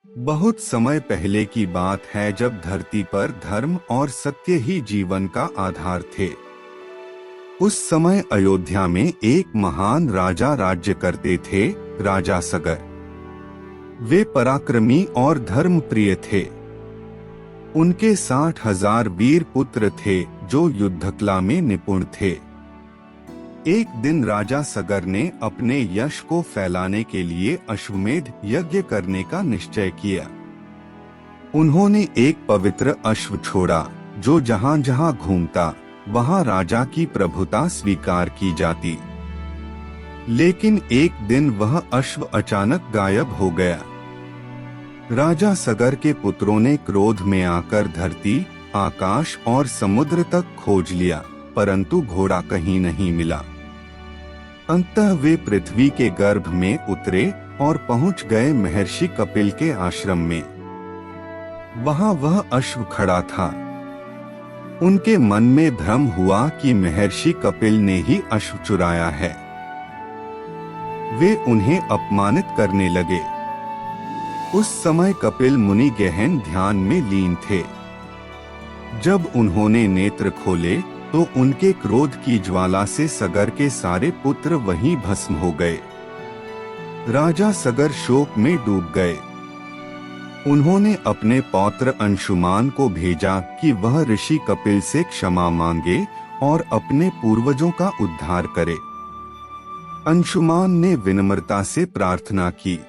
बहुत समय पहले की बात है जब धरती पर धर्म और सत्य ही जीवन का आधार थे। उस समय अयोध्या में एक महान राजा राज्य करते थे, राजा सगर। वे पराक्रमी और धर्म प्रिय थे। उनके 60,000 वीर पुत्र थे जो युद्धकला में निपुण थे। एक दिन राजा सगर ने अपने यश को फैलाने के लिए अश्वमेध यज्ञ करने का निश्चय किया। उन्होंने एक पवित्र अश्व छोड़ा जो जहां जहां घूमता वहां राजा की प्रभुता स्वीकार की जाती। लेकिन एक दिन वह अश्व अचानक गायब हो गया। राजा सगर के पुत्रों ने क्रोध में आकर धरती, आकाश और समुद्र तक खोज लिया, परंतु घोड़ा कहीं नहीं मिला। अंततः वे पृथ्वी के गर्भ में उतरे और पहुंच गए महर्षि कपिल के आश्रम में। वहां वह अश्व खड़ा था। उनके मन में भ्रम हुआ कि महर्षि कपिल ने ही अश्व चुराया है। वे उन्हें अपमानित करने लगे। उस समय कपिल मुनि गहन ध्यान में लीन थे। जब उन्होंने नेत्र खोले तो उनके क्रोध की ज्वाला से सगर के सारे पुत्र वहीं भस्म हो गए। राजा सगर शोक में डूब गए। उन्होंने अपने पौत्र अंशुमान को भेजा कि वह ऋषि कपिल से क्षमा मांगे और अपने पूर्वजों का उद्धार करे। अंशुमान ने विनम्रता से प्रार्थना की।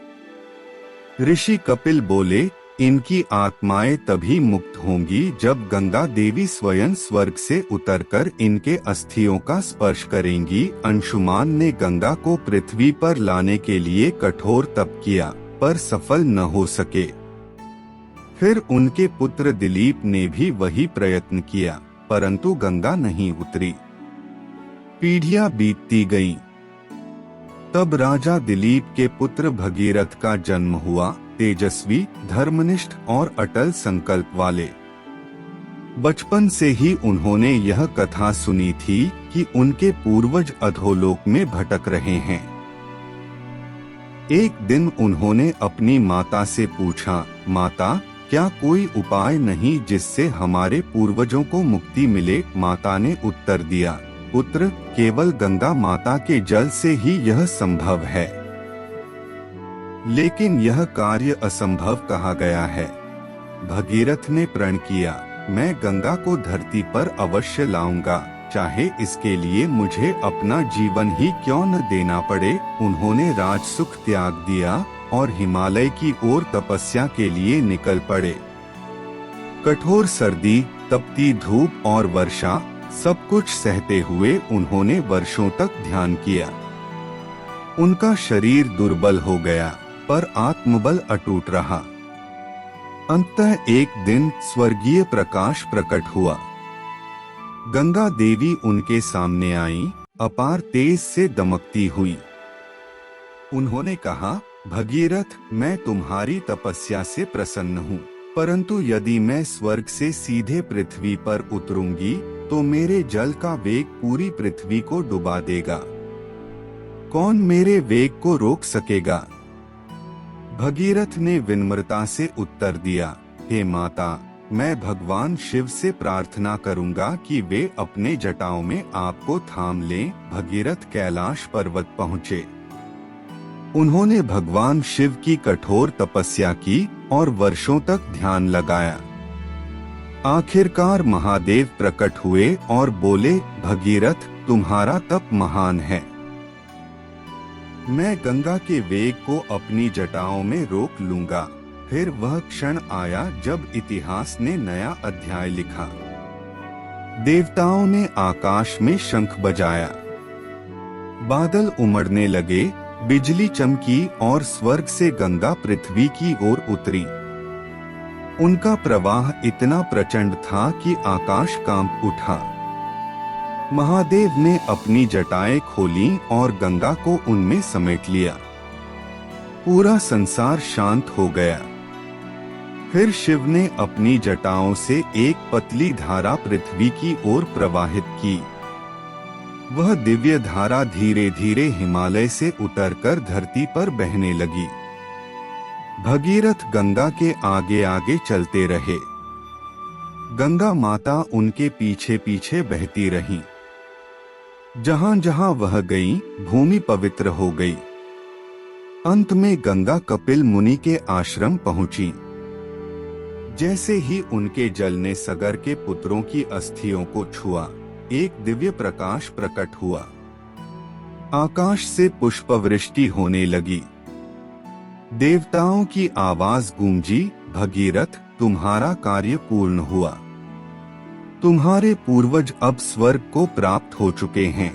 ऋषि कपिल बोले, इनकी आत्माएं तभी मुक्त होंगी जब गंगा देवी स्वयं स्वर्ग से उतरकर इनके अस्थियों का स्पर्श करेंगी। अंशुमान ने गंगा को पृथ्वी पर लाने के लिए कठोर तप किया, पर सफल न हो सके। फिर उनके पुत्र दिलीप ने भी वही प्रयत्न किया, परंतु गंगा नहीं उतरी। पीढ़ियां बीतती गईं। तब राजा दिलीप के पुत्र भगीरथ का जन्म हुआ, तेजस्वी, धर्मनिष्ठ और अटल संकल्प वाले। बचपन से ही उन्होंने यह कथा सुनी थी कि उनके पूर्वज अधोलोक में भटक रहे हैं। एक दिन उन्होंने अपनी माता से पूछा, माता, क्या कोई उपाय नहीं जिससे हमारे पूर्वजों को मुक्ति मिले? माता ने उत्तर दिया, पुत्र, केवल गंगा माता के जल से ही यह संभव है। लेकिन यह कार्य असंभव कहा गया है। भगीरथ ने प्रण किया, मैं गंगा को धरती पर अवश्य लाऊंगा, चाहे इसके लिए मुझे अपना जीवन ही क्यों न देना पड़े। उन्होंने राजसुख त्याग दिया और हिमालय की ओर तपस्या के लिए निकल पड़े। कठोर सर्दी, तपती धूप और वर्षा सब कुछ सहते हुए उन्होंने वर्षों तक ध्यान किया। उनका शरीर दुर्बल हो गया, पर आत्मबल अटूट रहा। अंततः एक दिन स्वर्गीय प्रकाश प्रकट हुआ। गंगा देवी उनके सामने आईं, अपार तेज से दमकती हुई। उन्होंने कहा, भगीरथ, मैं तुम्हारी तपस्या से प्रसन्न हूँ, परंतु यदि मैं स्वर्ग से सीधे पृथ्वी पर उतरूंगी तो मेरे जल का वेग पूरी पृथ्वी को डुबा देगा। कौन मेरे वेग को रोक सकेगा? भगीरथ ने विनम्रता से उत्तर दिया, हे माता, मैं भगवान शिव से प्रार्थना करूंगा कि वे अपने जटाओं में आपको थाम लें। भगीरथ कैलाश पर्वत पहुँचे। उन्होंने भगवान शिव की कठोर तपस्या की और वर्षों तक ध्यान लगाया। आखिरकार महादेव प्रकट हुए और बोले, भगीरथ, तुम्हारा तप महान है। मैं गंगा के वेग को अपनी जटाओं में रोक लूंगा। फिर वह क्षण आया जब इतिहास ने नया अध्याय लिखा। देवताओं ने आकाश में शंख बजाया, बादल उमड़ने लगे, बिजली चमकी और स्वर्ग से गंगा पृथ्वी की ओर उतरी। उनका प्रवाह इतना प्रचंड था कि आकाश कांप उठा। महादेव ने अपनी जटाएं खोली और गंगा को उनमें समेट लिया। पूरा संसार शांत हो गया। फिर शिव ने अपनी जटाओं से एक पतली धारा पृथ्वी की ओर प्रवाहित की। वह दिव्य धारा धीरे धीरे हिमालय से उतरकर धरती पर बहने लगी। भगीरथ गंगा के आगे आगे चलते रहे। गंगा माता उनके पीछे पीछे बहती रहीं। जहां जहां वह गई, भूमि पवित्र हो गई। अंत में गंगा कपिल मुनि के आश्रम पहुंची। जैसे ही उनके जल ने सगर के पुत्रों की अस्थियों को छुआ, एक दिव्य प्रकाश प्रकट हुआ। आकाश से पुष्पवृष्टि होने लगी। देवताओं की आवाज गूंजी, भगीरथ, तुम्हारा कार्य पूर्ण हुआ। तुम्हारे पूर्वज अब स्वर्ग को प्राप्त हो चुके हैं।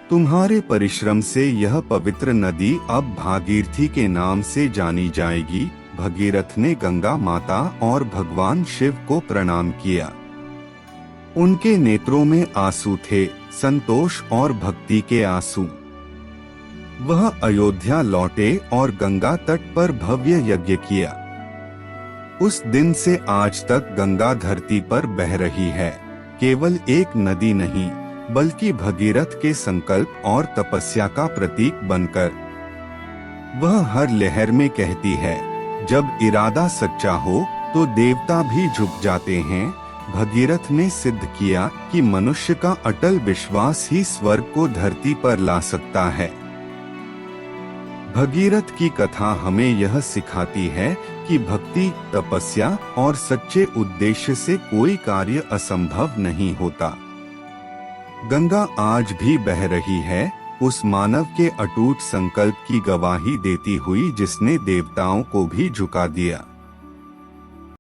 तुम्हारे परिश्रम से यह पवित्र नदी अब भागीरथी के नाम से जानी जाएगी। भगीरथ ने गंगा माता और भगवान शिव को प्रणाम किया। उनके नेत्रों में आंसू थे, संतोष और भक्ति के आंसू। वह अयोध्या लौटे और गंगा तट पर भव्य यज्ञ किया। उस दिन से आज तक गंगा धरती पर बह रही है, केवल एक नदी नहीं, बल्कि भगीरथ के संकल्प और तपस्या का प्रतीक बनकर। वह हर लहर में कहती है, जब इरादा सच्चा हो तो देवता भी झुक जाते हैं। भगीरथ ने सिद्ध किया कि मनुष्य का अटल विश्वास ही स्वर्ग को धरती पर ला सकता है। भगीरथ की कथा हमें यह सिखाती है कि भक्ति, तपस्या और सच्चे उद्देश्य से कोई कार्य असंभव नहीं होता। गंगा आज भी बह रही है, उस मानव के अटूट संकल्प की गवाही देती हुई जिसने देवताओं को भी झुका दिया।